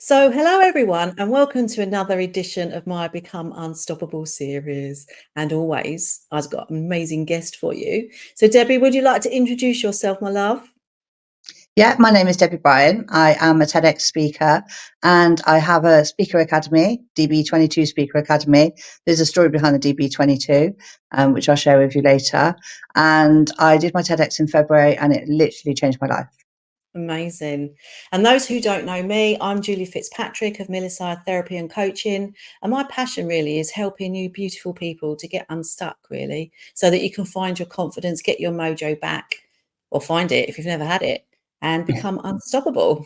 So, hello everyone, and welcome to another edition of my Become Unstoppable series. And always, I've got an amazing guest for you. So, Debbie, would you like to introduce yourself, my love? Yeah, my name is Debbie Bryant. I am a TEDx speaker and I have a speaker academy, DB22 Speaker Academy. There's a story behind the DB22, which I'll share with you later. And I did my TEDx in February and it literally changed my life. Amazing. And those who don't know me, I'm Julie Fitzpatrick of Milliside Therapy and Coaching. And my passion really is helping you beautiful people to get unstuck, really, so that you can find your confidence, get your mojo back, or find it if you've never had it, and become unstoppable.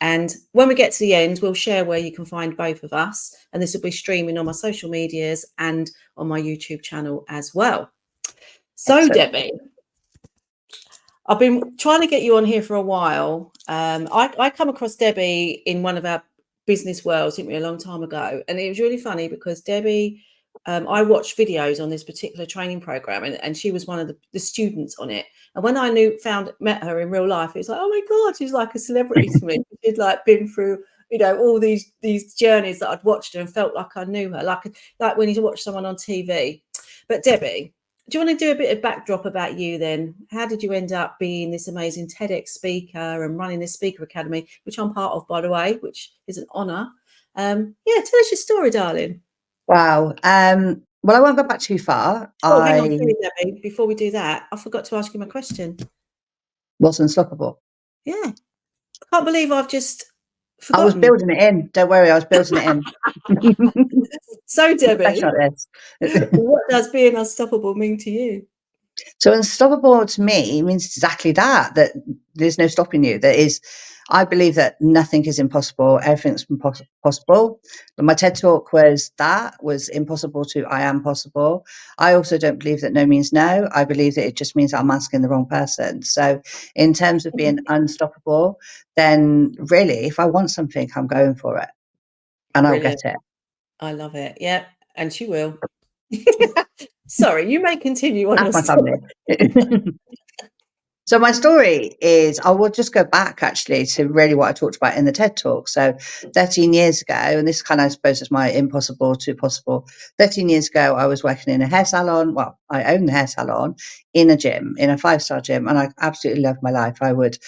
And when we get to the end, we'll share where you can find both of us. And this will be streaming on my social medias and on my YouTube channel as well. So, Excellent. Debbie, I've been trying to get you on here for a while. I come across Debbie in one of our business worlds, didn't we, a long time ago. And it was really funny because Debbie, I watched videos on this particular training program and she was one of the students on it. And when I met her in real life, it was like, oh my God, she's like a celebrity to me. She'd like been through, all these journeys that I'd watched her and felt like I knew her, like when you watch someone on TV. But Debbie, do you want to do a bit of backdrop about you then? How did you end up being this amazing TEDx speaker and running this speaker academy, which I'm part of, by the way, which is an honour? Yeah, tell us your story, darling. Wow. Well, I won't go back too far. Oh, hang on, I sorry, Debbie. Before we do that, I forgot to ask you my question. was unstoppable. Yeah, I can't believe I've just I was forgotten. building it in. Don't worry, I was building it in. So, Debbie, Special at this. what does being unstoppable mean to you? So unstoppable to me means exactly that there's no stopping you. I believe that nothing is impossible. Everything's possible. But my TED talk was impossible to I am possible. I also don't believe that no means no. I believe that it just means that I'm asking the wrong person. So in terms of being unstoppable, then really, if I want something, I'm going for it and I'll get Brilliant. it. I love it. Yeah, and she will. Sorry, you may continue on your Ask my story. family. So my story is, I will just go back actually to really what I talked about in the TED talk. So 13 years ago, and this kind of, I suppose, is my impossible to possible. 13 years ago, I was working in a hair salon. Well, I owned the hair salon in a gym, in a 5-star gym, and I absolutely loved my life. I would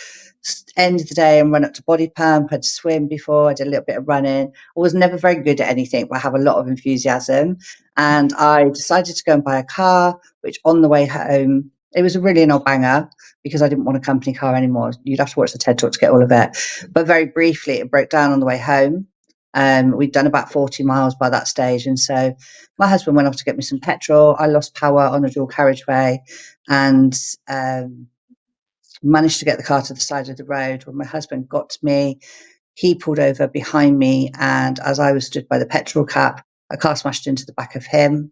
end the day and run up to body pump. I'd swim before. I did a little bit of running. I was never very good at anything, but I have a lot of enthusiasm. And I decided to go and buy a car, which on the way home, it was really an old banger because I didn't want a company car anymore. You'd have to watch the TED talk to get all of it. But very briefly, it broke down on the way home. We'd done about 40 miles by that stage. And so my husband went off to get me some petrol. I lost power on a dual carriageway and managed to get the car to the side of the road. When my husband got to me, he pulled over behind me. And as I was stood by the petrol cap, a car smashed into the back of him.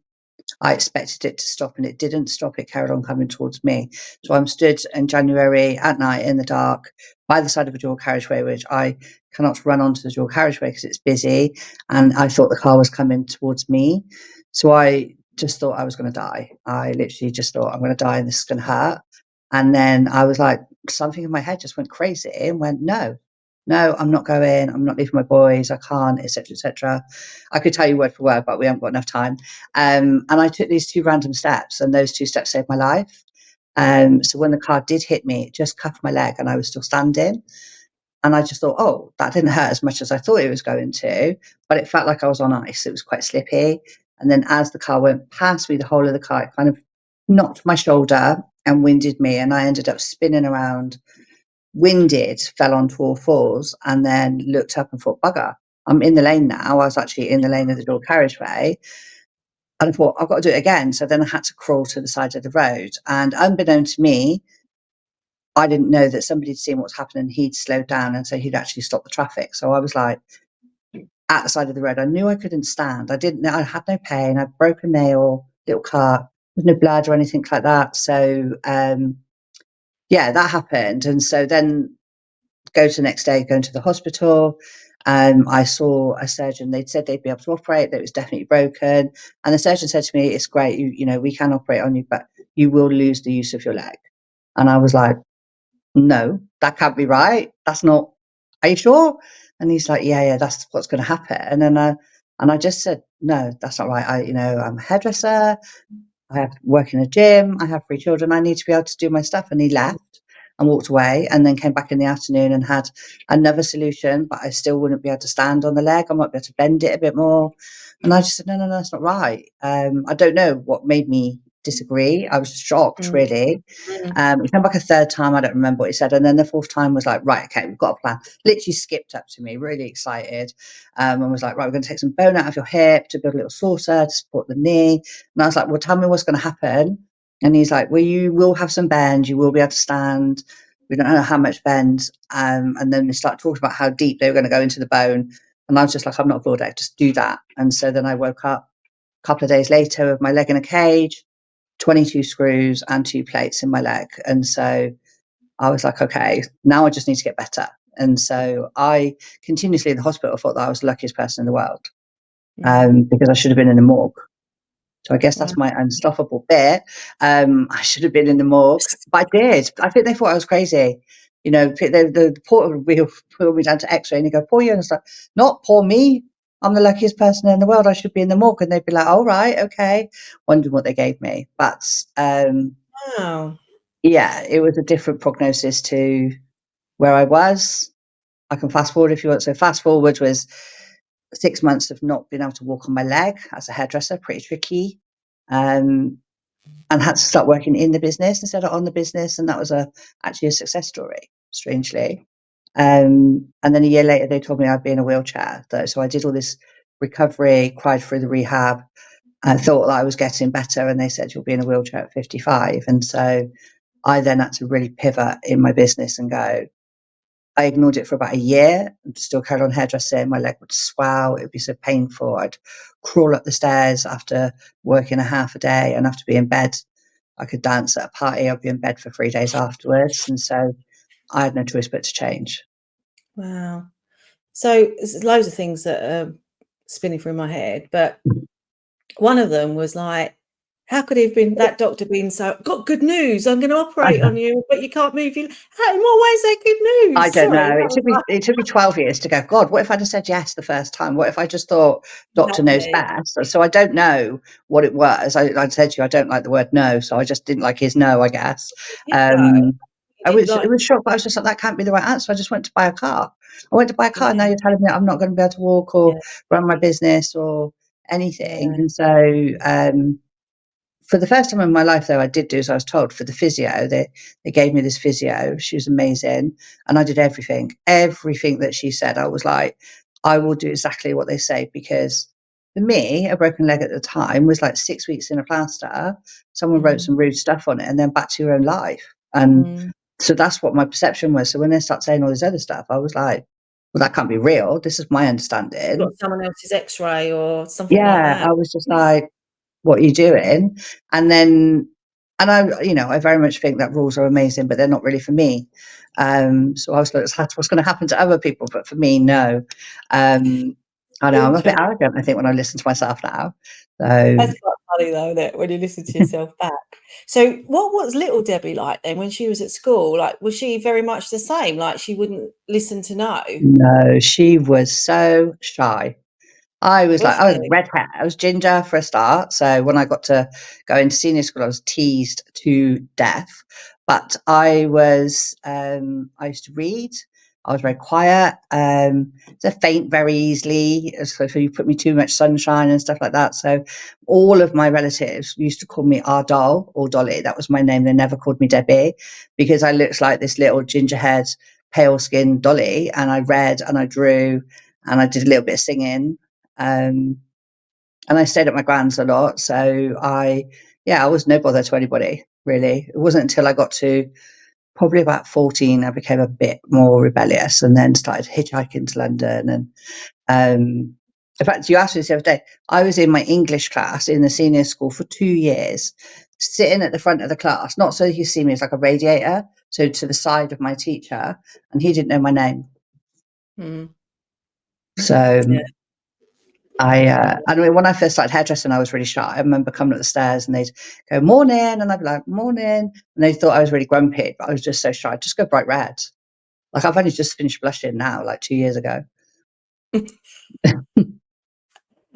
I expected it to stop and it didn't stop. It carried on coming towards me. So I'm stood in January at night in the dark by the side of a dual carriageway, which I cannot run onto the dual carriageway because it's busy. And I thought the car was coming towards me. So I just thought I was going to die. I literally just thought I'm going to die and this is going to hurt. And then I was like, something in my head just went crazy and went, no, I'm not going. I'm not leaving my boys. I can't, etc., etc. I could tell you word for word, but we haven't got enough time. And I took these 2 random steps, and those 2 steps saved my life. So when the car did hit me, it just cuffed my leg, and I was still standing. And I just thought, oh, that didn't hurt as much as I thought it was going to, but it felt like I was on ice. It was quite slippy. And then as the car went past me, the whole of the car, it kind of knocked my shoulder and winded me, and I ended up spinning around. Winded, fell onto all fours, and then looked up and thought, bugger, I'm in the lane now. I was actually in the lane of the dual carriageway. And I thought, I've got to do it again. So then I had to crawl to the side of the road. And unbeknown to me, I didn't know that somebody had seen what's happening. He'd slowed down and so he'd actually stopped the traffic. So I was like at the side of the road. I knew I couldn't stand. I didn't know, I had no pain. I'd broken a nail, little cut, there's no blood or anything like that. So yeah, that happened. And so then go to the next day, going to the hospital. I saw a surgeon. They'd said they'd be able to operate, that it was definitely broken. And the surgeon said to me, it's great, you know, we can operate on you, but you will lose the use of your leg. And I was like, no, that can't be right. That's not, are you sure? And he's like, yeah, that's what's going to happen. And I just said, no, that's not right. I'm a hairdresser. I have work in a gym. I have 3 children. I need to be able to do my stuff. And he left and walked away, and then came back in the afternoon and had another solution, but I still wouldn't be able to stand on the leg. I might be able to bend it a bit more. And I just said, no, that's not right. I don't know what made me disagree. I was shocked, Mm. really. Mm. He came back a third time. I don't remember what he said. And then the fourth time was like, right, okay, we've got a plan. Literally skipped up to me, really excited, and was like, right, we're going to take some bone out of your hip to build a little saucer to support the knee. And I was like, well, tell me what's going to happen. And he's like, well, you will have some bend. You will be able to stand. We don't know how much bend. And then they start talking about how deep they were going to go into the bone. And I was just like, I'm not bored. I just do that. And so then I woke up a couple of days later with my leg in a cage, 22 screws and 2 plates in my leg. And so I was like, okay, now I just need to get better. And so I continuously in the hospital thought that I was the luckiest person in the world, because I should have been in the morgue. So I guess Wow. that's my unstoppable bit. I should have been in the morgue, but I did. I think they thought I was crazy. The porter would pull me down to X-ray and he'd go, poor you. And it's like, not poor me. I'm the luckiest person in the world. I should be in the morgue. And they'd be like, all right, okay. Wondering what they gave me. But Wow. yeah, it was a different prognosis to where I was. I can fast forward if you want. So fast forward was 6 months of not being able to walk on my leg as a hairdresser, pretty tricky. And had to start working in the business instead of on the business. And that was actually a success story, strangely. And then a year later, they told me I'd be in a wheelchair. So I did all this recovery, cried through the rehab. I thought that I was getting better. And they said, you'll be in a wheelchair at 55. And so I then had to really pivot in my business and go, I ignored it for about a year and still carried on hairdressing. My leg would swell. It would be so painful. I'd crawl up the stairs after working a half a day and have to be in bed. I could dance at a party. I'd be in bed for 3 days afterwards. And so I had no choice but to change. Wow. So there's loads of things that are spinning through my head, but one of them was like, how could he have been that doctor being so got good news? I'm going to operate on you, but you can't move. How, in what way is that good I news? don't Sorry, know. that was like, It took me 12 years to go, God, what if I'd have said yes the first time? What if I just thought doctor knows exactly. best? So I don't know what it was. I said to you, I don't like the word no. So I just didn't like his no, I guess. You did though. Um, You did it like, was shocked, but I was just like, that can't be the right answer. I just went to buy a car. I went to buy a car. And now yeah, you're telling me that I'm not going to be able to walk yeah, or run my business or anything. yeah. And so, for the first time in my life, though, I did do as I was told. For the physio, they gave me this physio. She was amazing. And I did everything that she said. I was like, I will do exactly what they say, because for me, a broken leg at the time was like 6 weeks in a plaster. Someone wrote some rude stuff on it and then back to your own life. And Mm. so that's what my perception was. So when they start saying all this other stuff, I was like, well, that can't be real. This is my You got understanding. someone else's X-ray or something like Yeah, that. I was just like, what are you doing? And then, and I very much think that rules are amazing, but they're not really for me. So I was like, that's what's going to happen to other people, but for me, no. I know I'm a bit Interesting. arrogant, I think, when I listen to myself now. So That's quite funny though, that when you listen to yourself back. So what was little Debbie like then when she was at school? Like, was she very much the same? Like she wouldn't listen to no? no, she was so shy. Was I was she? red hair. I was ginger for a start. So when I got to go into senior school, I was teased to death. But I used to read. I was very quiet. To faint very easily. So if you put me too much sunshine and stuff like that. So all of my relatives used to call me our doll or Dolly. That was my name. They never called me Debbie, because I looked like this little ginger haired, pale skinned Dolly. And I read and I drew and I did a little bit of singing. And I stayed at my grand's a lot. So I was no bother to anybody, really. It wasn't until I got to probably about 14, I became a bit more rebellious and then started hitchhiking to London. And in fact, you asked me this the other day, I was in my English class in the senior school for 2 years, sitting at the front of the class, not so you see me as like a radiator, so to the side of my teacher, and he didn't know my name. Mm. So Yeah. I mean, when I first started hairdressing, I was really shy. I remember coming up the stairs and they'd go, morning. And I'd be like, morning. And they thought I was really grumpy, but I was just so shy. Just go bright red. Like I've only just finished blushing now, like 2 years ago.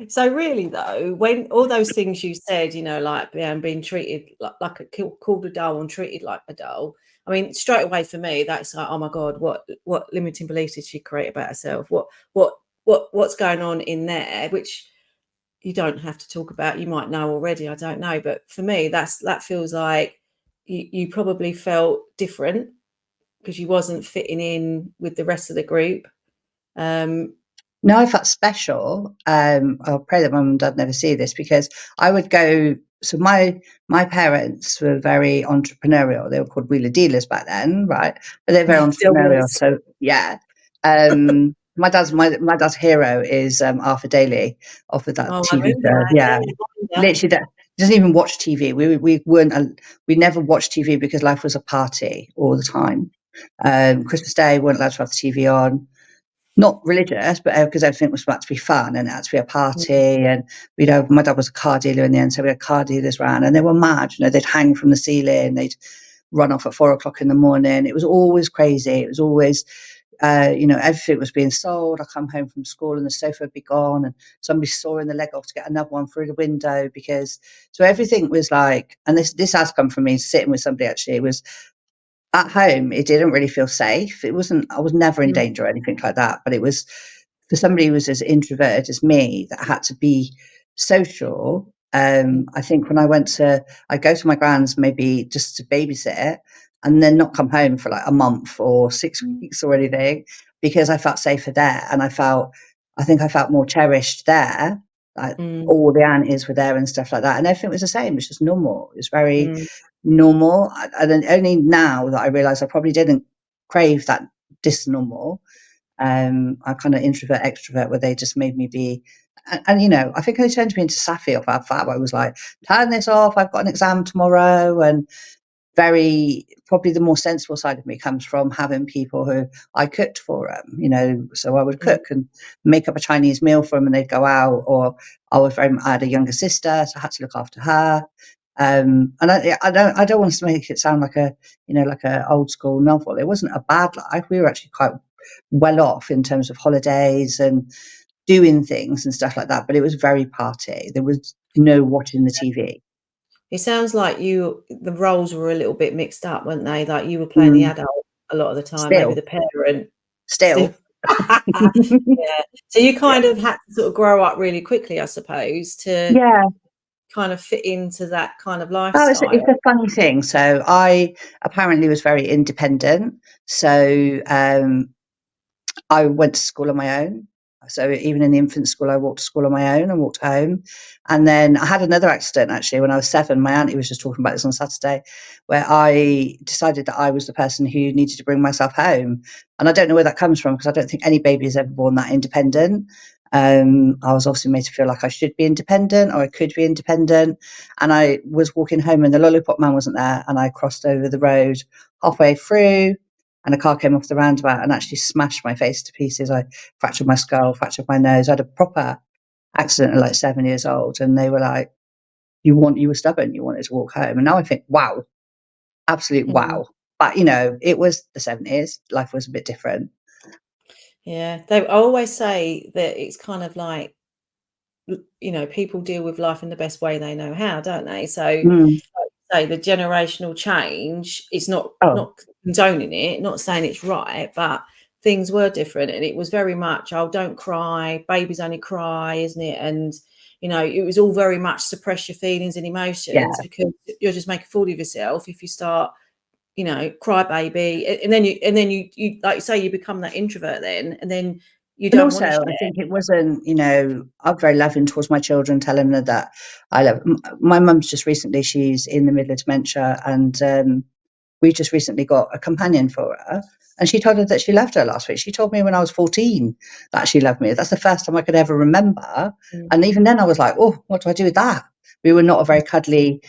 So really though, when all those things you said, like being treated like a called a doll and treated like a doll. I mean, straight away for me, that's like, oh my God, what limiting beliefs did she create about herself? What's going on in there? Which you don't have to talk about. You might know already. I don't know, but for me, that feels like you probably felt different because you wasn't fitting in with the rest of the group. No, I felt special. I'll pray that my mum and dad never see this, because I would go. So my parents were very entrepreneurial. They were called wheeler dealers back then, right? But they're very Still entrepreneurial. is. So yeah, my dad's hero is Arthur Daly off of that Oh, I TV remember show. that. Yeah, Yeah, I literally, that he doesn't even watch TV. We never watched TV because life was a party all the time. Christmas Day, we weren't allowed to have the TV on. Not religious, but because everything was about to be fun and it had to be a party. And my dad was a car dealer in the end, so we had car dealers around, and they were mad. They'd hang from the ceiling, they'd run off at 4 o'clock in the morning. It was always crazy. It was always, everything was being sold. I come home from school and the sofa would be gone, and somebody sawing the leg off to get another one through the window. So everything was like, and this has come from me sitting with somebody actually. It was at home, it didn't really feel safe. I was never in Mm, danger or anything like that. But it was for somebody who was as introverted as me that had to be social. mm, I think when I go to my grand's maybe just to babysit and then not come home for like a month or 6 weeks or anything, because I felt safer there. And I think I felt more cherished there. Like mm, all the aunties were there and stuff like that. And everything was the same. It was just normal. It was very mm. normal. And then only now that I realise I probably didn't crave that disnormal. I kind of introvert extrovert, where they just made me be. And I think they turned me into Safi off our fab. I was like, turn this off. I've got an exam tomorrow, and probably the more sensible side of me comes from having people who I cooked for them. So I would Mm. cook and make up a Chinese meal for them, and they'd go out. Or I had a younger sister, so I had to look after her. And I don't want to make it sound like like a old school novel. It wasn't a bad life. We were actually quite well off in terms of holidays and doing things and stuff like that. But it was very party. There was no watching the TV. It sounds like the roles were a little bit mixed up, weren't they? Like you were playing the Mm. adult a lot of the time, maybe Still, the parent still. still, Yeah. So you yeah, kind of had to sort of grow up really quickly, I suppose, to yeah. kind of fit into that kind of Oh, it's lifestyle. a funny thing. So I apparently was very independent. So I went to school on my own. So even in the infant school, I walked to school on my own and walked home. And then I had another accident actually when I was 7. My auntie was just talking about this on Saturday, where I decided that I was the person who needed to bring myself home. And I don't know where that comes from, because I don't think any baby is ever born that independent. I was obviously made to feel like I should be independent, or I could be independent. And I was walking home and the lollipop man wasn't there. And I crossed over the road halfway through, and a car came off the roundabout and actually smashed my face to pieces. I fractured my skull, fractured my nose. I had a proper accident at like 7 years old, and they were like, you were stubborn, you wanted to walk home. And now I think, wow, absolute Mm. wow. But it was the 70s. Life was a bit different. Yeah. I always say that it's kind of like, people deal with life in the best way they know how, don't they? So, like Mm. you say, the generational change is not Oh, not condoning it, not saying it's right, but things were different, and it was very much, oh, don't cry, babies only cry, isn't it? And it was all very much suppress your feelings and emotions, yeah. because you'll just make a fool of yourself if you start, cry baby, and then you like you say, you become that introvert then, and then you And don't also, want to share. I think it wasn't, I'm very loving towards my children, telling them that I love. My mum's just recently, she's in the middle of dementia, and we just recently got a companion for her. And she told her that she loved her last week. She told me when I was 14 that she loved me. That's the first time I could ever remember. Mm, And even then I was like, oh, what do I do with that? We were not a very cuddly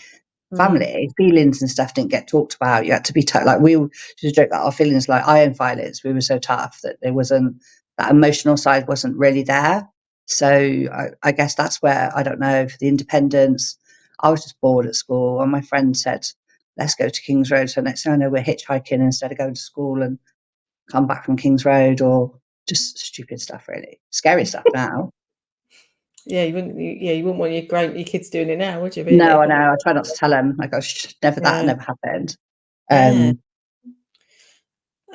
mm, family. Feelings and stuff didn't get talked about. You had to be tough. Like we just joke that our feelings, like iron filings, we were so tough that there wasn't, that emotional side wasn't really there. So I guess that's where, I don't know, for the independence, I was just bored at school, and my friend said, let's go to King's Road. So next thing I know, we're hitchhiking instead of going to school and come back from King's Road. Or just stupid stuff, really. Scary stuff now. Yeah, you wouldn't want your kids doing it now, would you? No, Really? I know. I try not to tell them. Like, never that Yeah. never happened. Yeah.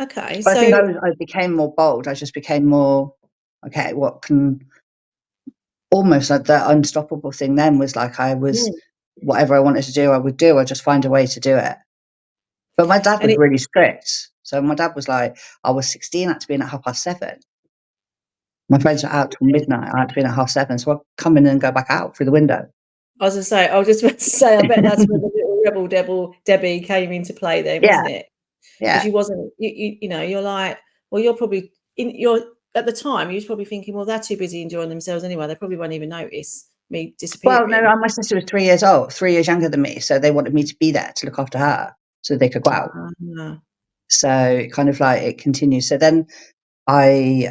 Okay. But I think So, I became more bold. I just became more, okay, what can, almost like the unstoppable thing then was like I was, mm, whatever I wanted to do, I would do. I'd just find a way to do it. But my dad and was it, really strict. So my dad was like, I was 16, I had to be in at 7:30. My friends were out till midnight. I had to be in at 7:30. So I'd come in and go back out through the window. I was just about to say, I bet that's where the little rebel Debbie came into play then, Yeah, wasn't it? Because yeah. you wasn't, you're like, well, you're probably at the time, you was probably thinking, well, they're too busy enjoying themselves anyway. They probably won't even notice me Well, no, disappearing. my sister was 3 years old, 3 years younger than me. So they wanted me to be there to look after her so they could go out. Ah, So it kind of like it continues. So then I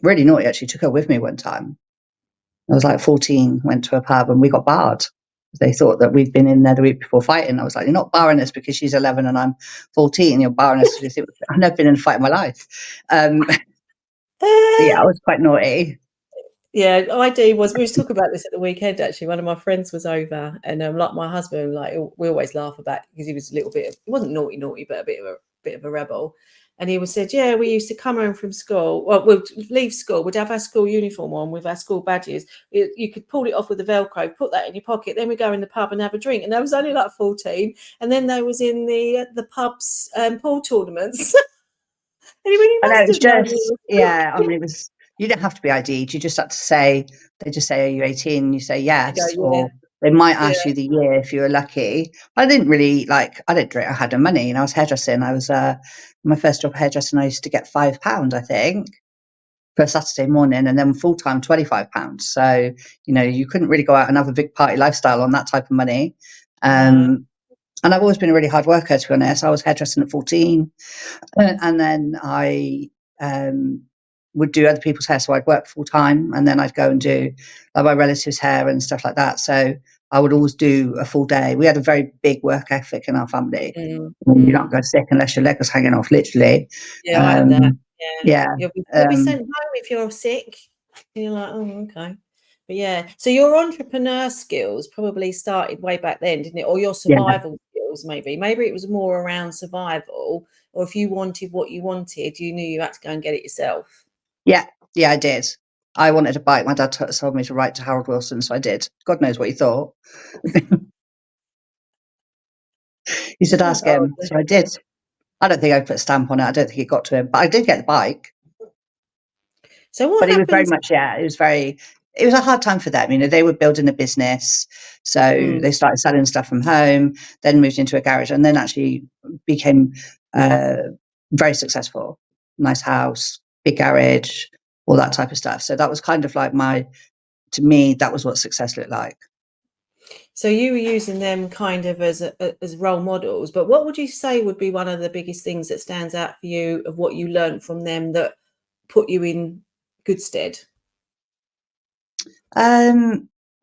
really naughty actually took her with me one time. I was like 14, went to a pub and we got barred. They thought that we'd been in there the week before fighting. I was like, you're not barring us because she's 11 and I'm 14. You're barring us because I've never been in a fight in my life. Yeah, I was quite naughty. yeah, I do. We was talking about this at the weekend. Actually, one of my friends was over, and like my husband, like we always laugh about because he was a little bit. He wasn't naughty, but a bit of a rebel. And he was said, yeah, we used to come home from school. Well, we'd leave school. We'd have our school uniform on with our school badges. You could pull it off with a Velcro, put that in your pocket. Then we go in the pub and have a drink. And I was only like 14. And then they was in the pub's pool tournaments. And he went, you I know, must it's have known just, me. yeah, I mean, it was, you don't have to be ID'd. You just have to say, they just say, are you 18? You say I go, yes, yeah, or they might yeah. ask you the year if you were lucky. I didn't really I didn't drink, I had no money and I was hairdressing. I was, my first job hairdressing, I used to get £5, I think, for a Saturday morning and then full time £25. So, you couldn't really go out and have a big party lifestyle on that type of money. No. And I've always been a really hard worker, to be honest. I was hairdressing at 14. And then I would do other people's hair. So I'd work full time and then I'd go and do like my relatives' hair and stuff like that. So I would always do a full day. We had a very big work ethic in our family. Mm, You don't go sick unless your leg was hanging off, literally. yeah, I had that. Yeah. Yeah. You'll be sent home if you're sick. And you're like, oh, okay. But yeah. So your entrepreneur skills probably started way back then, didn't it? Or your Yeah. survival skills, maybe. Maybe it was more around survival, or if you wanted what you wanted, you knew you had to go and get it yourself. Yeah. Yeah, I did. I wanted a bike. My dad told me to write to Harold Wilson, so I did. God knows what he thought. He said, ask Oh, him. So I did. I don't think I put a stamp on it. I don't think it got to him, but I did get the bike. so what But it was very happens? much, yeah, it was a hard time for them. They were building a business. So Mm, they started selling stuff from home, then moved into a garage and then actually became very successful. Nice house, big garage, all that type of stuff. So that was kind of like to me, that was what success looked like. so you were using them kind of as role models, but what would you say would be one of the biggest things that stands out for you of what you learned from them that put you in good stead?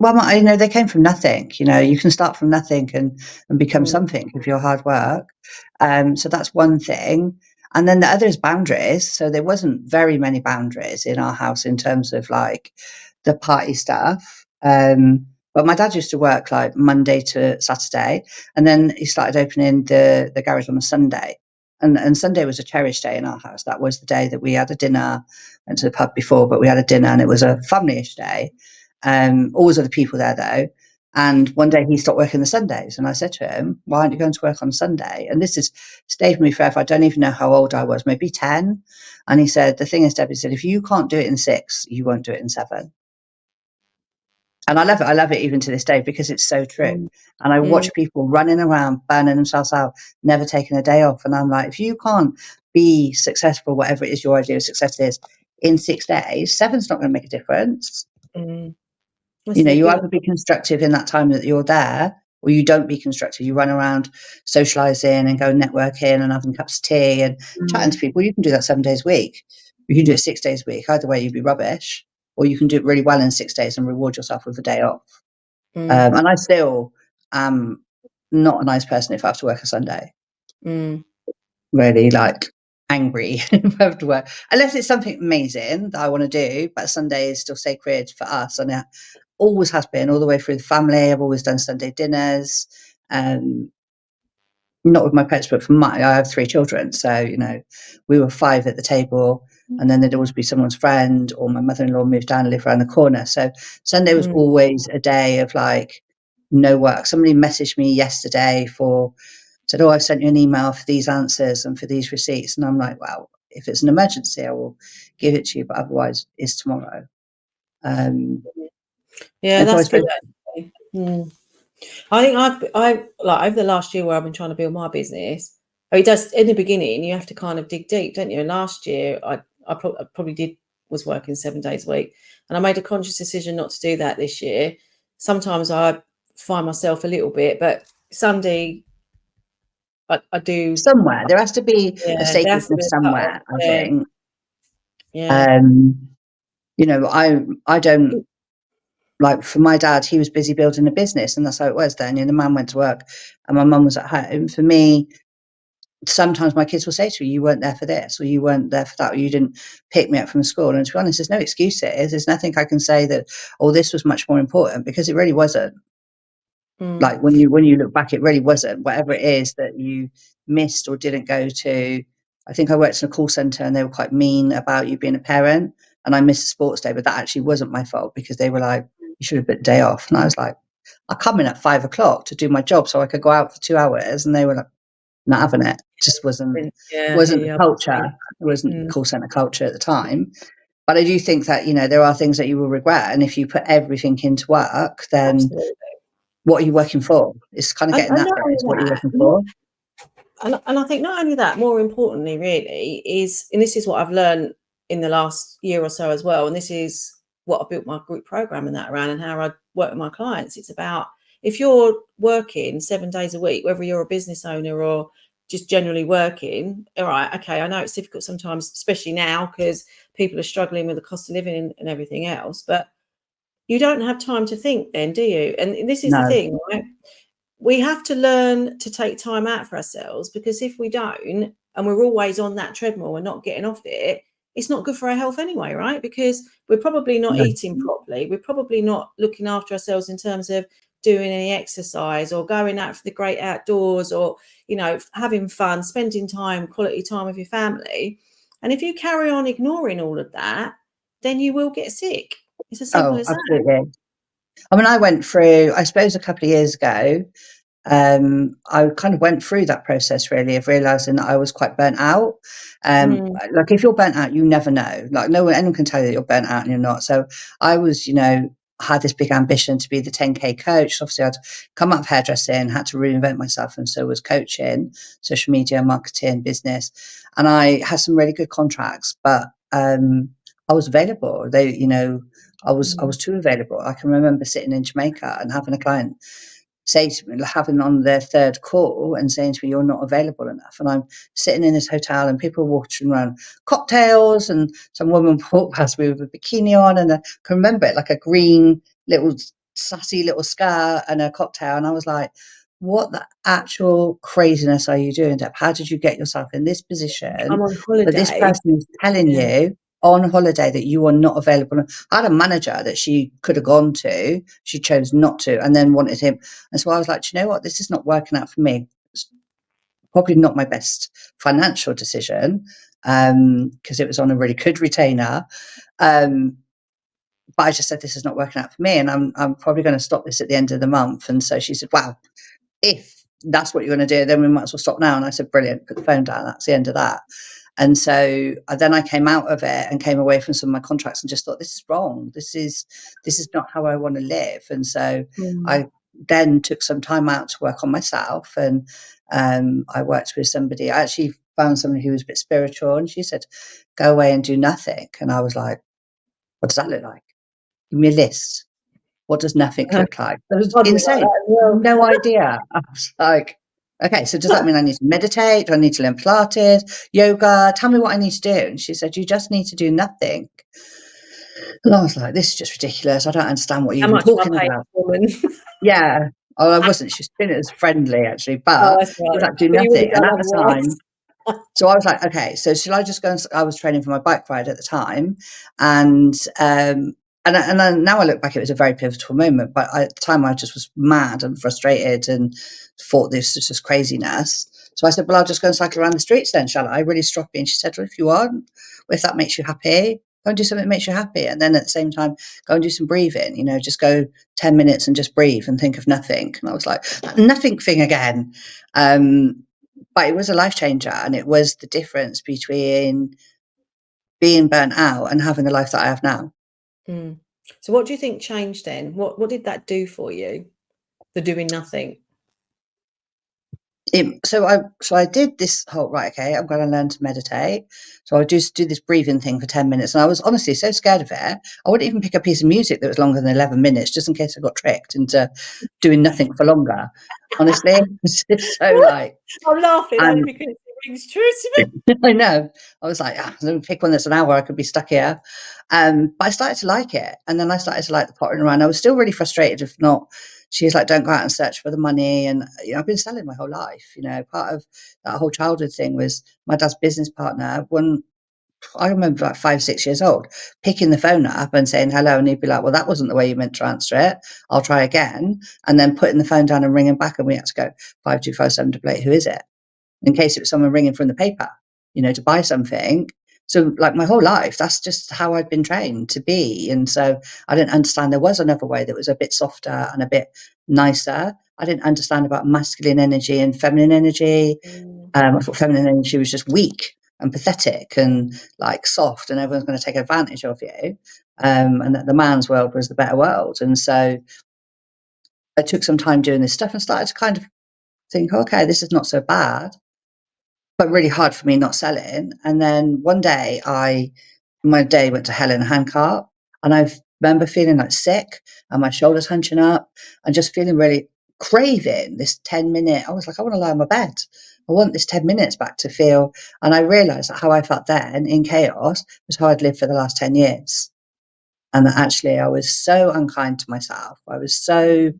Well, they came from nothing. You can start from nothing and become Mm, something if you're hard work. So that's one thing. And then the other is boundaries. So there wasn't very many boundaries in our house in terms of like the party stuff. But my dad used to work like Monday to Saturday, and then he started opening the garage on a Sunday. And Sunday was a cherished day in our house. That was the day that we had a dinner. Went to the pub before, but we had a dinner, and it was a family-ish day. Always other people there though. And one day he stopped working the Sundays, and I said to him, "Why aren't you going to work on Sunday?" And this has stayed with me forever. I don't even know how old I was, maybe 10. And he said, "The thing is, Debbie said, if you can't do it in 6, you won't do it in 7." And I love it. I love it even to this day because it's so true. mm, And I mm, watch people running around, burning themselves out, never taking a day off. And I'm like, if you can't be successful, whatever it is your idea of success is, in 6 days, 7's not going to make a difference. mm. That's a You good. either be constructive in that time that you're there, or you don't be constructive. You run around socializing and go networking and having cups of tea and chatting to Mm, people. You can do that 7 days a week. You can do it 6 days a week. Either way, you'd be rubbish. Or you can do it really well in 6 days and reward yourself with a day off. mm, And I still am not a nice person if I have to work a Sunday. mm. Really, like angry if I have to work, unless it's something amazing that I want to do. But Sunday is still sacred for us, and it always has been all the way through the family. I've always done Sunday dinners. Not with my parents, but I have 3 children. So, you know, we were 5 at the table, and then there'd always be someone's friend, or my mother-in-law moved down and lived around the corner. So Sunday was always a day of like no work. Somebody messaged me yesterday said, oh, I've sent you an email for these answers and for these receipts. And I'm like, well, if it's an emergency, I will give it to you, but otherwise it's tomorrow. Yeah, that's good. I think I like over the last year where I've been trying to build my business. I mean, does in the beginning you have to kind of dig deep, don't you? And last year I probably was working 7 days a week, and I made a conscious decision not to do that this year. Sometimes I find myself a little bit, but Sunday I do. Somewhere there has to be a sacredness somewhere. I think. Yeah. You know, I don't. Like for my dad, he was busy building a business, and that's how it was then. You know, the man went to work and my mum was at home. For me, sometimes my kids will say to me, you weren't there for this, or you weren't there for that, or you didn't pick me up from school. And to be honest, there's no excuses. There's nothing I can say that, oh, this was much more important, because it really wasn't. Like when you look back, it really wasn't. Whatever it is that you missed or didn't go to. I think I worked in a call centre and they were quite mean about you being a parent, and I missed a sports day, but that actually wasn't my fault, because they were like, you should have put a day off. And I was like, I come in at 5 o'clock to do my job so I could go out for 2 hours, and they were like, not having it. Just wasn't the culture. It wasn't the call centre culture at the time. But I do think that, you know, there are things that you will regret, and if you put everything into work, then what are you working for? It's kind of getting that right. What you're working for. And I think not only that, more importantly, really, is, and this is what I've learned in the last year or so as well, and this is what I built my group program and that around, and how I work with my clients. It's about, if you're working 7 days a week, whether you're a business owner or just generally working, all right, okay, I know it's difficult sometimes, especially now because people are struggling with the cost of living and everything else, but you don't have time to think then, do you? And this is the thing, right? We have to learn to take time out for ourselves, because if we don't, and we're always on that treadmill and not getting off it, it's not good for our health anyway, right? Because we're probably not eating properly. We're probably not looking after ourselves in terms of doing any exercise or going out for the great outdoors, or, you know, having fun, spending time, quality time with your family. And if you carry on ignoring all of that, then you will get sick. It's as simple as absolutely. that. I mean, I went through, I suppose a couple of years ago, I kind of went through that process really of realizing that I was quite burnt out. Like if you're burnt out, you never know. Like anyone can tell you that you're burnt out and you're not. So I was, you know, had this big ambition to be the 10K coach. Obviously, I'd come out of hairdressing, had to reinvent myself, and so was coaching, social media, marketing, business. And I had some really good contracts, but I was available. You know, I was too available. I can remember sitting in Jamaica and having a client say to me, having on their 3rd call and saying to me, you're not available enough. And I'm sitting in this hotel and people are walking around cocktails, and some woman walked past me with a bikini on, and I can remember it, like a green little sassy little skirt and a cocktail. And I was like, what the actual craziness are you doing, Deb? How did you get yourself in this position? I'm on holiday. But this person is telling you on holiday that you are not available. I had a manager that she could have gone to, she chose not to, and then wanted him. And so I was like, you know what, this is not working out for me. It's probably not my best financial decision, because it was on a really good retainer. But I just said, this is not working out for me, and I'm probably going to stop this at the end of the month. And so she said, wow, if that's what you're going to do, then we might as well stop now. And I said, brilliant, put the phone down. That's the end of that. And so then I came out of it and came away from some of my contracts and just thought, this is wrong. This is not how I want to live. And so I then took some time out to work on myself. And I worked with somebody. I actually found somebody who was a bit spiritual, and she said, go away and do nothing. And I was like, what does that look like? Give me a list. What does nothing look like? That was insane. Like no idea. I was like, okay, so does that mean I need to meditate? Do I need to learn Pilates, yoga? Tell me what I need to do. And she said, you just need to do nothing. And I was like, this is just ridiculous. I don't understand what you're even talking about. Yeah. Oh, I wasn't. She's been as friendly, actually. But it was like, do nothing. And at the time, So I was like, okay, so should I just go? I was training for my bike ride at the time, and now I look back, it was a very pivotal moment. But at the time, I just was mad and frustrated and thought this was just craziness. So I said, well, I'll just go and cycle around the streets then, shall I? Really struck me. And she said, well, if you want, if that makes you happy, go and do something that makes you happy. And then at the same time, go and do some breathing, just go 10 minutes and just breathe and think of nothing. And I was like, nothing thing again. But it was a life changer, and it was the difference between being burnt out and having the life that I have now. Mm. So what do you think changed then? What did that do for you? The doing nothing. So I did this whole, right, okay, I'm going to learn to meditate. So I just do this breathing thing for 10 minutes. And I was honestly so scared of it. I wouldn't even pick a piece of music that was longer than 11 minutes, just in case I got tricked into doing nothing for longer. Honestly, it was just so like, I'm laughing only and because it rings true to me. I know. I was like, let me pick one that's an hour. I could be stuck here. But I started to like it. And then I started to like the pottering around. I was still really frustrated if not. She was like, don't go out and search for the money. And, I've been selling my whole life. Part of that whole childhood thing was my dad's business partner. When I remember like 5, 6 years old, picking the phone up and saying hello. And he'd be like, well, that wasn't the way you meant to answer it. I'll try again. And then putting the phone down and ringing back. And we had to go 5257 who is it? In case it was someone ringing from the paper, to buy something. So like my whole life, that's just how I'd been trained to be. And so I didn't understand there was another way that was a bit softer and a bit nicer. I didn't understand about masculine energy and feminine energy. I thought feminine energy was just weak and pathetic and like soft, and everyone's going to take advantage of you. And that the man's world was the better world. And so I took some time doing this stuff and started to kind of think, okay, this is not so bad, but really hard for me not selling. And then one day my day went to hell in a handcart, and I remember feeling like sick and my shoulders hunching up and just feeling really craving this 10-minute. I was like, I want to lie on my bed. I want this 10 minutes back to feel. And I realized that how I felt then in chaos was how I'd lived for the last 10 years. And that actually I was so unkind to myself. I was so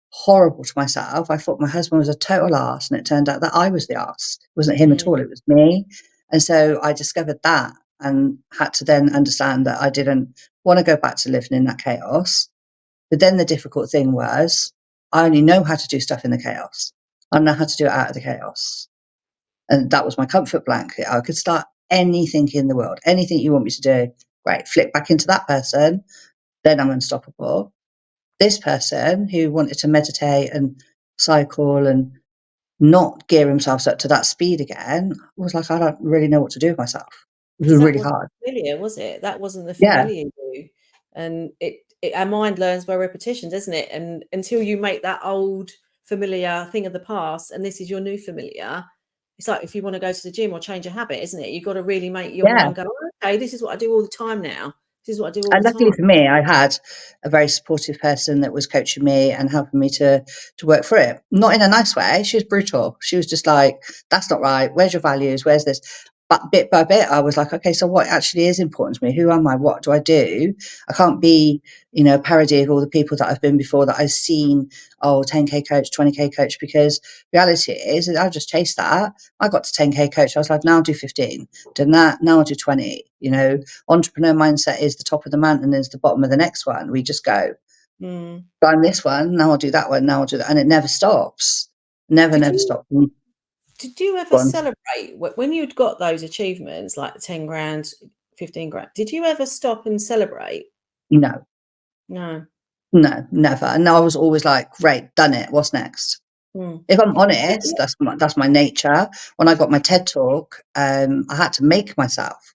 horrible to myself. I thought my husband was a total arse, and it turned out that I was the arse. It wasn't him at all, it was me. And so I discovered that and had to then understand that I didn't want to go back to living in that chaos. But then the difficult thing was I only know how to do stuff in the chaos. I know how to do it out of the chaos. And that was my comfort blanket. I could start anything in the world, anything you want me to do. Great, flip back into that person, then I'm unstoppable. This person who wanted to meditate and cycle and not gear himself up to that speed again was like, I don't really know what to do with myself. It was Because that really wasn't hard. familiar, was it? That wasn't the Yeah, familiar you. And our mind learns by repetition, doesn't it? And until you make that old familiar thing of the past, and this is your new familiar, it's like if you want to go to the gym or change a habit, isn't it? You've got to really make your yeah. mind go, "Oh, okay, this is what I do all the time now. This is what I do all And the luckily time." for me, I had a very supportive person that was coaching me and helping me to work through it. Not in a nice way. She was brutal. She was just like, that's not right. Where's your values? Where's this? But bit by bit, I was like, okay, so what actually is important to me? Who am I? What do I do? I can't be, a parody of all the people that I've been before that I've seen, 10K coach, 20K coach, because reality is I'll just chase that. I got to 10K coach. I was like, now I'll do 15. Done that. Now I'll do 20. Entrepreneur mindset is the top of the mountain is the bottom of the next one. We just go, climb this one. Now I'll do that one. Now I'll do that. And it never stops. Never, Did never you stops. did you ever Go on. celebrate when you'd got those achievements, like the 10 grand, 15 grand? Did you ever stop and celebrate? No, No. no, never. And I was always like, great, done it. What's next? Mm. If I'm Yeah, honest, yeah. that's my nature. When I got my TED talk, I had to make myself.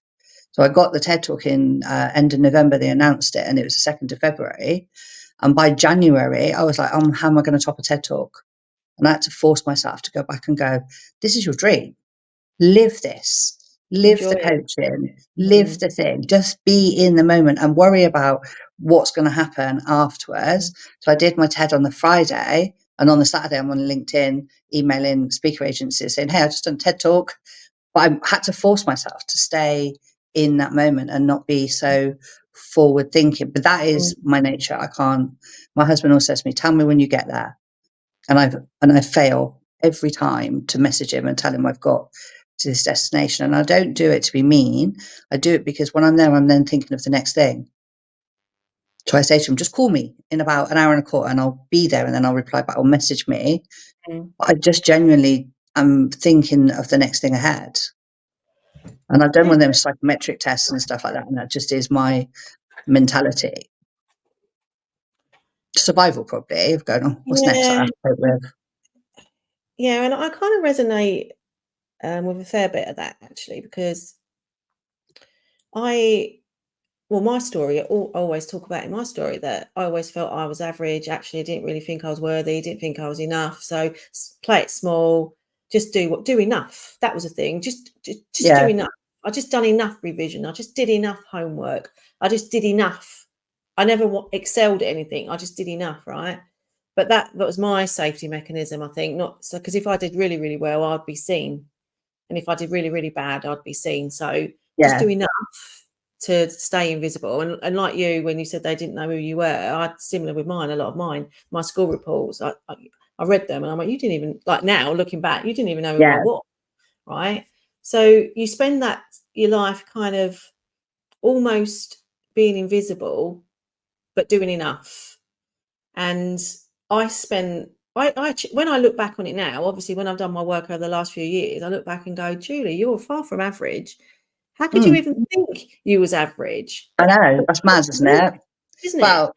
So I got the TED talk in end of November. They announced it, and it was the 2nd of February. And by January, I was like, how am I going to top a TED talk? And I had to force myself to go back and go, this is your dream. Live this. Live Enjoy the it. coaching. Live Mm. the thing. Just be in the moment and worry about what's going to happen afterwards. So I did my TED on the Friday. And on the Saturday, I'm on LinkedIn emailing speaker agencies saying, hey, I just done a TED talk. But I had to force myself to stay in that moment and not be so forward thinking. But that Mm. is my nature. I can't. My husband always says to me, tell me when you get there. And I fail every time to message him and tell him I've got to this destination. And I don't do it to be mean. I do it because when I'm there, I'm then thinking of the next thing. So I say to him, just call me in about an hour and a quarter and I'll be there, and then I'll reply back or message me. I just genuinely am thinking of the next thing ahead. And I've done one of them psychometric tests and stuff like that, and that just is my mentality. Survival, probably, of going, oh, what's next that I have to cope with? Yeah, and I kind of resonate with a fair bit of that, actually, because my story, I always talk about in my story that I always felt I was average. Actually, I didn't really think I was worthy, didn't think I was enough. So play it small, just do enough. That was a thing. Just do enough. I just done enough revision. I just did enough homework. I just did enough. I never excelled at anything. I just did enough, right? But that was my safety mechanism, I think. Not so, because if I did really, really well, I'd be seen. And if I did really, really bad, I'd be seen. So just do enough to stay invisible. And like you, when you said they didn't know who you were, I similar with mine. A lot of mine, my school reports, I read them, and I'm like, you didn't even, like, now looking back, you didn't even know who I was, right? So you spend your life kind of almost being invisible, but doing enough. And I when I look back on it now, obviously when I've done my work over the last few years, I look back and go, Julie, you're far from average. How could you even think you was average? I know, that's mad, isn't it? Isn't it? Well,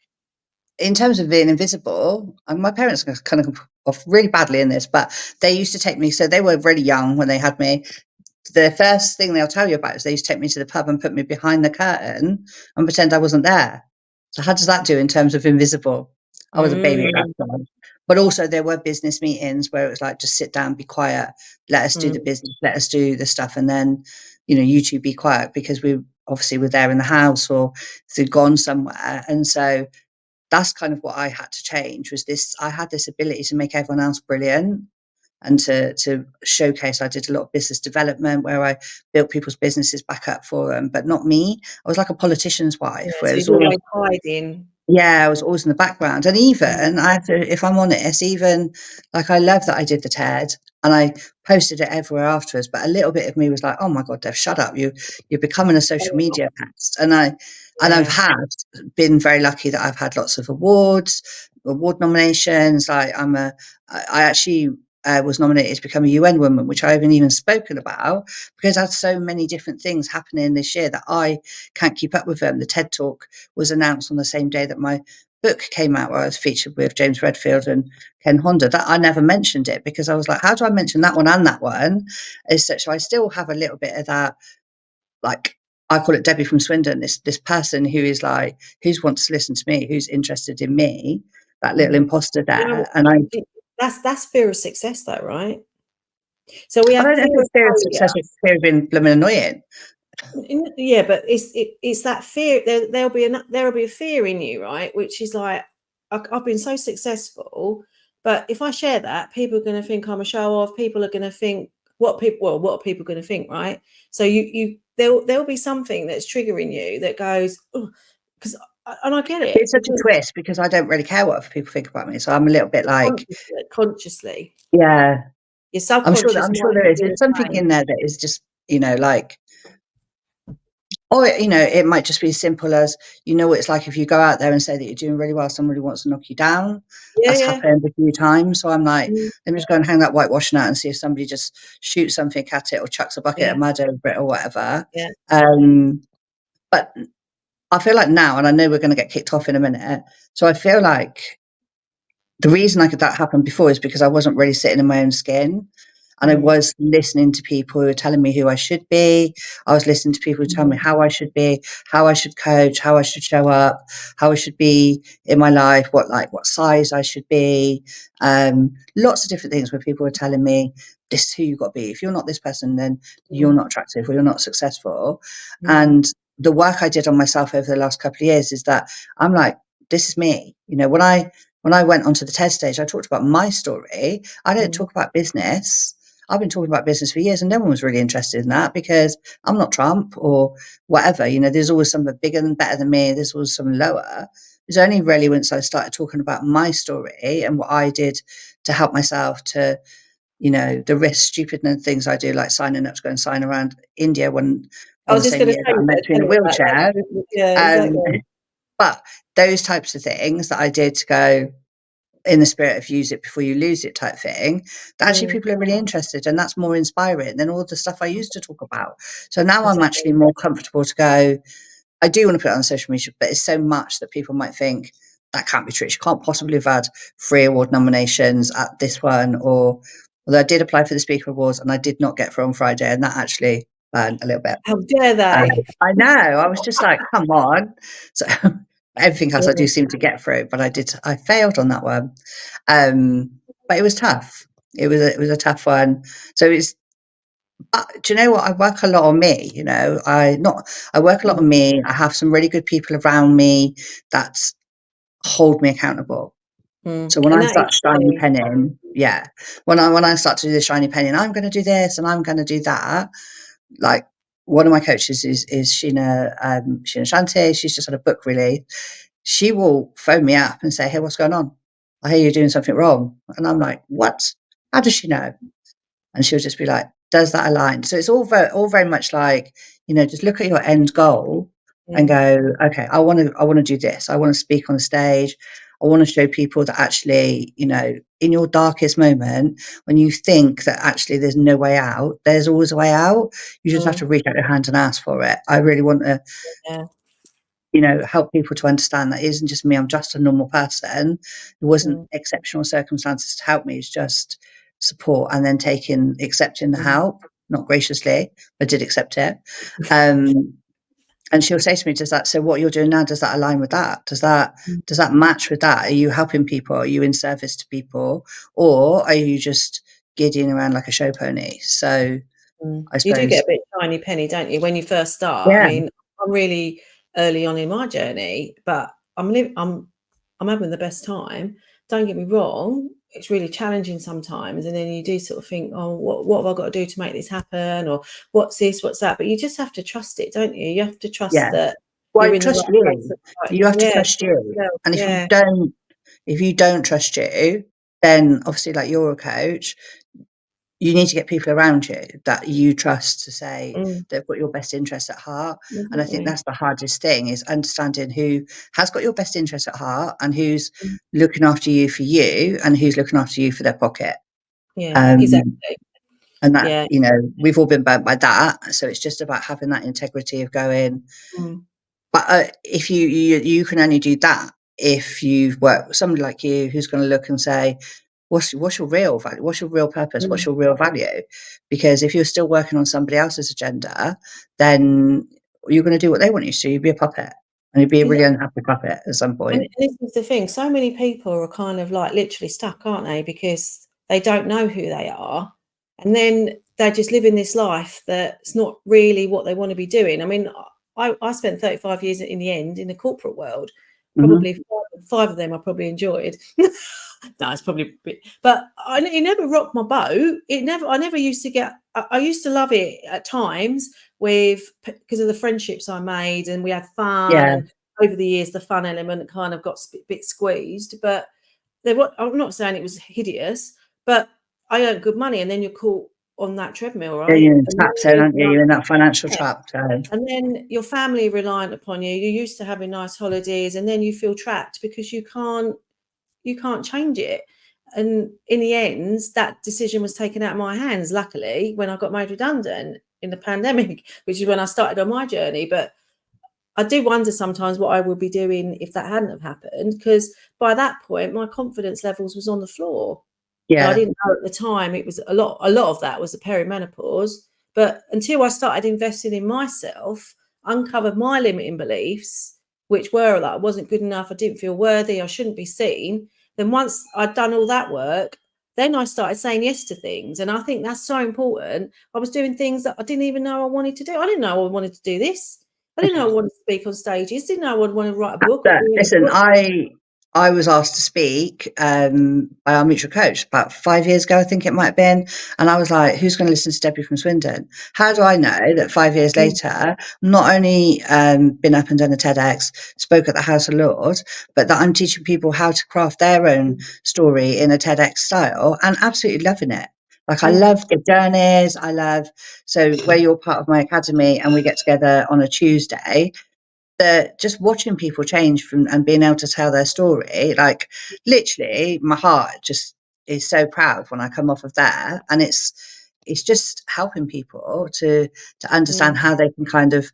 in terms of being invisible, my parents kind of come off really badly in this, but they used to take me, so they were really young when they had me. The first thing they'll tell you about is they used to take me to the pub and put me behind the curtain and pretend I wasn't there. So how does that do in terms of invisible? I was a baby at that time. But also there were business meetings where it was like, just sit down, be quiet, let us do the business, let us do the stuff. And then, you two be quiet, because we obviously were there in the house or they'd gone somewhere. And so that's kind of what I had to change, was this, I had this ability to make everyone else brilliant and to showcase. I did a lot of business development where I built people's businesses back up for them, but not me. I was like a politician's wife. Yeah, so you're always hiding. Yeah, I was always in the background. And even I have to, if I'm honest, even like, I love that I did the TED and I posted it everywhere afterwards, but a little bit of me was like, oh my God, Dev, shut up. You're becoming a social media pest. And I've been very lucky that I've had lots of award nominations. I actually was nominated to become a UN woman, which I haven't even spoken about, because I had so many different things happening this year that I can't keep up with them. The TED Talk was announced on the same day that my book came out, where I was featured with James Redfield and Ken Honda. That I never mentioned it, because I was like, how do I mention that one and that one? So I still have a little bit of that, like, I call it Debbie from Swindon, this person who is like, who wants to listen to me, who's interested in me, that little imposter there. And that's fear of success, though, right? So we I have don't know if fear of it's fear of failure. success or fear of being blooming annoying. Yeah, but it's that fear. There'll be a fear in you, right? Which is like, I've been so successful, but if I share that, people are going to think I'm a show off. People are going to think what are people going to think, right? So there'll be something that's triggering you that goes, because, and I get it. It's such a twist, because I don't really care what other people think about me. So I'm a little bit like, consciously, yeah, your subconscious I'm sure mind there is. will do There's the something same. in there that is just, like, or, it might just be as simple as, what it's like if you go out there and say that you're doing really well, somebody wants to knock you down. That's happened a few times. So I'm like, let me just go and hang that whitewashing out and see if somebody just shoots something at it or chucks a bucket of mud over it or whatever. But I feel like now, and I know we're going to get kicked off in a minute, so I feel like the reason that happened before is because I wasn't really sitting in my own skin. And I was listening to people who were telling me who I should be. I was listening to people who tell me how I should be, how I should coach, how I should show up, how I should be in my life, what size I should be. Lots of different things where people were telling me, this is who you've got to be. If you're not this person, then you're not attractive or you're not successful. And the work I did on myself over the last couple of years is that I'm like, this is me. When I went onto the TED stage, I talked about my story. I don't talk about business. I've been talking about business for years and no one was really interested in that, because I'm not Trump or whatever. There's always someone bigger and better than me. There's always someone lower. It's only really once I started talking about my story and what I did to help myself to you know, the risk, stupid things I do, like signing up to go and sign around India when I on was the just same going to year say, that I'm you meant better to be in tell a me about wheelchair. that. Yeah, Um, exactly. but those types of things that I did to go in the spirit of use it before you lose it type thing, that actually people are really interested, and that's more inspiring than all the stuff I used to talk about. So now I'm Exactly. actually more comfortable to go, I do want to put it on social media, but it's so much that people might think that can't be true. She can't possibly have had 3 award nominations at this one, or although I did apply for the Speaker Awards and I did not get through on Friday, and that actually burned a little bit. How dare they? I know. I was just like, come on. So everything else I Yeah. do seem to get through, but I failed on that one. But it was tough. It was a tough one. So it's, do you know what? I work a lot on me. You know, I work a lot on me. I have some really good people around me that hold me accountable. So when And I that is start shiny funny. penning, yeah, when I start to do the shiny penning, I'm going to do this and I'm going to do that. Like one of my coaches is Sheena Shanti. She's just had a book release. She will phone me up and say, "Hey, what's going on? I hear you're doing something wrong." And I'm like, "What? How does she know?" And she'll just be like, "Does that align?" So it's all very much like, you know, just look at your end goal and Mm, go, "Okay, I want to do this. I want to speak on stage. I want to show people that actually, you know, in your darkest moment, when you think that actually there's no way out, there's always a way out. You just have to mm, reach out your hand and ask for it." I really want to, yeah. you know, help people to understand that it isn't just me. I'm just a normal person. It wasn't Mm, exceptional circumstances to help me. It's just support, and then accepting the mm, help, not graciously, but did accept it. Um, and she'll say to me, so what you're doing now, does that align with that? mm, Does that match with that? Are you helping people? Are you in service to people? Or are you just giddying around like a show pony? So I You do suppose, get a bit shiny penny, don't you, when you first start? I yeah, mean, I'm really early on in my journey, but I'm having the best time. Don't get me wrong, it's really challenging sometimes, and then you do sort of think, "Oh, what have I got to do to make this happen?" Or "What's this? What's that?" But you just have to trust it, don't you? You have to trust yeah. that Well, you're in the trust right place you. at the right. You have to Yeah, trust you. yourself, And yeah. if you don't trust you, then obviously, like you're a coach, you need to get people around you that you trust to say Mm, they've got your best interest at heart. And I think exactly. that's the hardest thing, is understanding who has got your best interest at heart and who's Mm, looking after you for you and who's looking after you for their pocket. yeah, Um, exactly. and that, Yeah. you know, we've all been burnt by that. So it's just about having that integrity of going, Mm, but if you can only do that if you've worked with somebody like you who's going to look and say, what's your real value? What's your real purpose? What's mm. your real value? Because if you're still working on somebody else's agenda, then you're going to do what they want you to. You'll be a puppet, and you'll be a really Exactly. unhappy puppet at some And point. this is the thing, so many people are kind of like literally stuck, aren't they? Because they don't know who they are. And then they're just living this life that's not really what they want to be doing. I mean, I spent 35 years in the end in the corporate world. Hmm. Probably five of them I probably enjoyed. No, it's probably a bit, but it never rocked my boat. I never used to get, I used to love it at times because of the friendships I made, and we had fun, Yeah, and over the years, the fun element kind of got a bit squeezed, but I'm not saying it was hideous, but I earned good money, and then you're caught on that treadmill, yeah, right? you're in And then trap zone, aren't you? like, You're in that financial yeah, trap zone. and then your family reliant upon you. You're used to having nice holidays, and then you feel trapped because you can't change it. And in the end, that decision was taken out of my hands, luckily, when I got made redundant in the pandemic, which is when I started on my journey. But I do wonder sometimes what I would be doing if that hadn't have happened, because by that point, my confidence levels was on the floor. Now, I Yeah, didn't know at the time it was a lot of that was the perimenopause, but until I started investing in myself, uncovered my limiting beliefs, which were that I wasn't good enough, I didn't feel worthy, I shouldn't be seen. Then once I'd done all that work, then I started saying yes to things. And I think that's so important. I was doing things that I didn't even know I wanted to do. I didn't know I wanted to do this. I didn't know I wanted to speak on stages. Didn't know I would want to write a book or but be in a listen, book. I was asked to speak by our mutual coach about 5 years ago, I think it might have been, and I was like, "Who's going to listen to Debbie from Swindon?" How do Mm, I know that 5 years mm, later, not only been up and done a TEDx, spoke at the House of Lords, but that I'm teaching people how to craft their own mm. story in a TEDx style and absolutely loving it. Like, I love the journeys. So where you're part of my academy and we get together on a Tuesday, just watching people change and being able to tell their story, like, literally my heart just is so proud when I come off of there. And it's just helping people to understand how they can kind of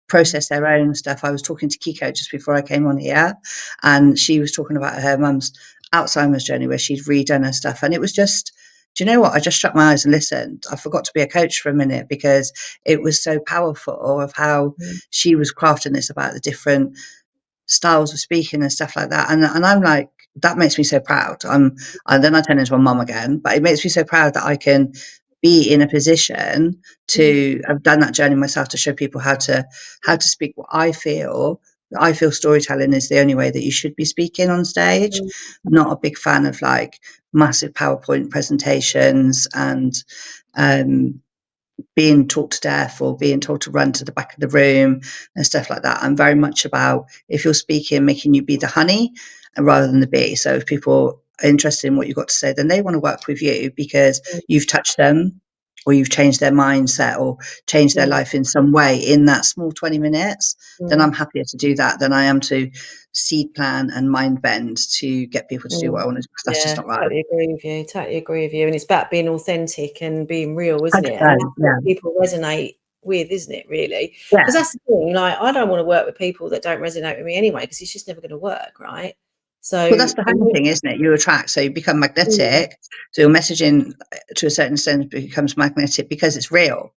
process their own stuff. I was talking to Kiko just before I came on here, and she was talking about her mum's Alzheimer's journey where she'd redone her stuff. And it was just, do you know what? I just shut my eyes and listened. I forgot to be a coach for a minute because it was so powerful of how she was crafting this about the different styles of speaking and stuff like that. And I'm like, that makes me so proud. And then I turn into a mum again, but it makes me so proud that I can be in a position to have done that journey myself, to show people how to speak what I feel. I feel storytelling is the only way that you should be speaking on stage. I'm not a big fan of like massive PowerPoint presentations and being talked to death or being told to run to the back of the room and stuff like that. I'm very much about, if you're speaking, making you be the honey rather than the bee. So if people are interested in what you've got to say, then they want to work with you because you've touched them or you've changed their mindset or changed their life in some way in that small 20 minutes. Then I'm happier to do that than I am to seed plan and mind bend to get people to do what I want to do, because that's just not right. Totally agree with you. And it's about being authentic and being real, isn't it? And that's what people resonate with, isn't it, really? Because that's the thing, like, I don't want to work with people that don't resonate with me anyway, because it's just never going to work, right? So, well, that's the whole thing, isn't it? You attract, so you become magnetic. So your messaging, to a certain extent, becomes magnetic because it's real.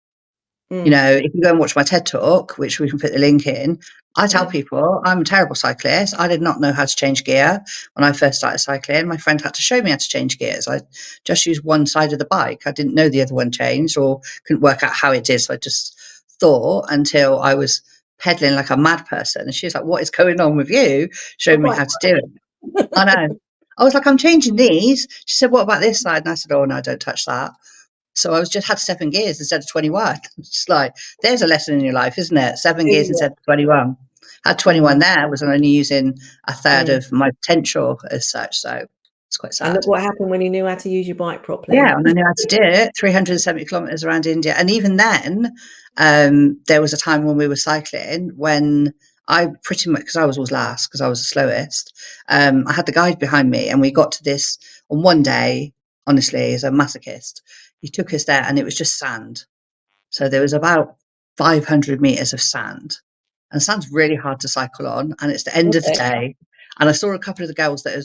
You know, if you go and watch my TED Talk, which we can put the link in, I tell people I'm a terrible cyclist. I did not know how to change gear when I first started cycling. My friend had to show me how to change gears. I just used one side of the bike. I didn't know the other one changed or couldn't work out how it did. So I just thought until I was pedaling like a mad person. And she was like, "What is going on with you?" Showed me how to do it. I know. I was like, "I'm changing these." She said, "What about this side?" And I said, "Oh, no, don't touch that." So I had 7 gears instead of 21. Just like, there's a lesson in your life, isn't it? 7 gears instead of 21. I had 21 there, was only using a third of my potential as such. So it's quite sad. And look what happened when you knew how to use your bike properly. Yeah, and I knew how to do it, 370 kilometres around India. And even then, there was a time when we were cycling when I pretty much, because I was always last, because I was the slowest, I had the guide behind me, and we got to this on one day, honestly, as a masochist. He took us there and it was just sand. So there was about 500 metres of sand. And sand's really hard to cycle on. And it's the end of the day. And I saw a couple of the girls that are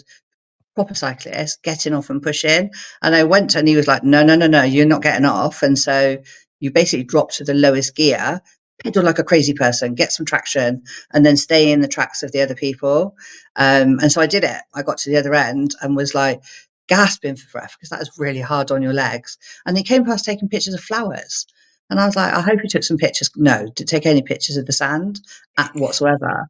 proper cyclists getting off and pushing. And I went and he was like, no, you're not getting off. And so you basically drop to the lowest gear, pedal like a crazy person, get some traction, and then stay in the tracks of the other people. And so I did it. I got to the other end and was like, gasping for breath because that is really hard on your legs. And he came past taking pictures of flowers. And I was like, I hope he took some pictures. No, didn't take any pictures of the sand whatsoever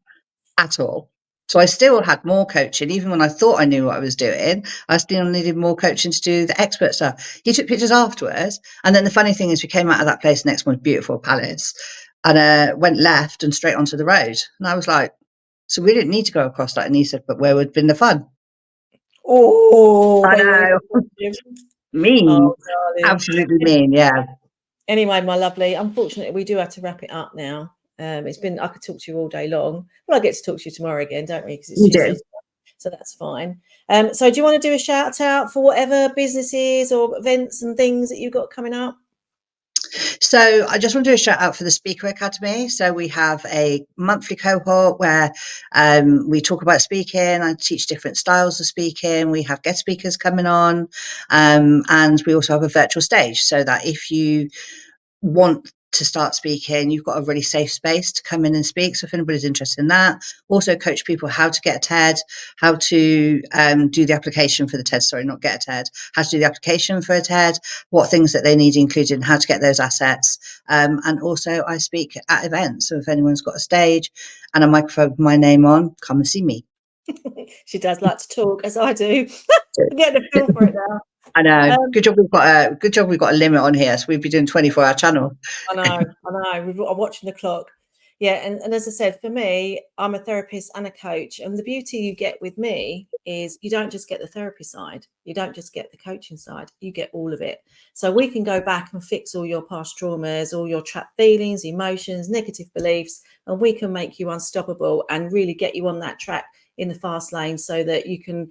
at all. So I still had more coaching. Even when I thought I knew what I was doing, I still needed more coaching to do the expert stuff. He took pictures afterwards. And then the funny thing is we came out of that place next one, beautiful palace, and went left and straight onto the road. And I was like, so we didn't need to go across that. And he said, but where would have been the fun? Oh, I know. Mean. Oh, Absolutely mean, yeah. Anyway, my lovely, unfortunately, we do have to wrap it up now. It's been, I could talk to you all day long. Well, I get to talk to you tomorrow again, don't we? Because it's Tuesday, so that's fine. So do you want to do a shout out for whatever businesses or events and things that you've got coming up? So I just want to do a shout out for the Speaker Academy. So we have a monthly cohort where we talk about speaking. I teach different styles of speaking. We have guest speakers coming on, and we also have a virtual stage so that if you want to start speaking, you've got a really safe space to come in and speak. So if anybody's interested in that, also coach people how to get a TED, how to do the application for the TED, not get a TED, how to do the application for a TED, what things that they need included and how to get those assets. And also I speak at events. So if anyone's got a stage and a microphone with my name on, come and see me. She does like to talk, as I do. I'm getting a feel for it now. I know. Good job we've got a limit on here. So we'd be doing 24-hour channel. I know. I'm watching the clock. Yeah, and as I said, for me, I'm a therapist and a coach. And the beauty you get with me is you don't just get the therapy side, you don't just get the coaching side, you get all of it. So we can go back and fix all your past traumas, all your trapped feelings, emotions, negative beliefs, and we can make you unstoppable and really get you on that track in the fast lane so that you can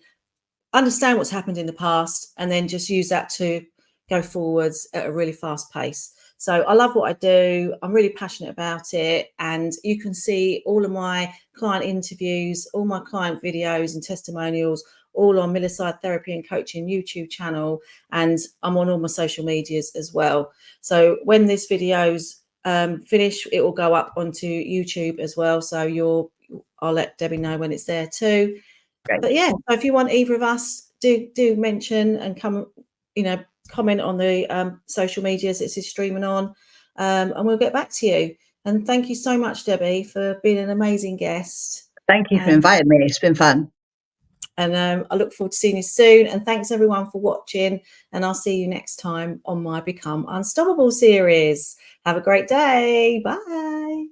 understand what's happened in the past and then just use that to go forwards at a really fast pace. So I love what I do. I'm really passionate about it. And you can see all of my client interviews, all my client videos and testimonials, all on Milliside Therapy and Coaching YouTube channel. And I'm on all my social medias as well. So when this video's finish, it will go up onto YouTube as well. So I'll let Debbie know when it's there too. Great. But yeah, so if you want either of us, do mention and come, comment on the social medias this is streaming on, and we'll get back to you. And thank you so much, Debbie, for being an amazing guest. Thank you for inviting me. It's been fun. And I look forward to seeing you soon. And thanks everyone for watching. And I'll see you next time on my Become Unstoppable series. Have a great day. Bye.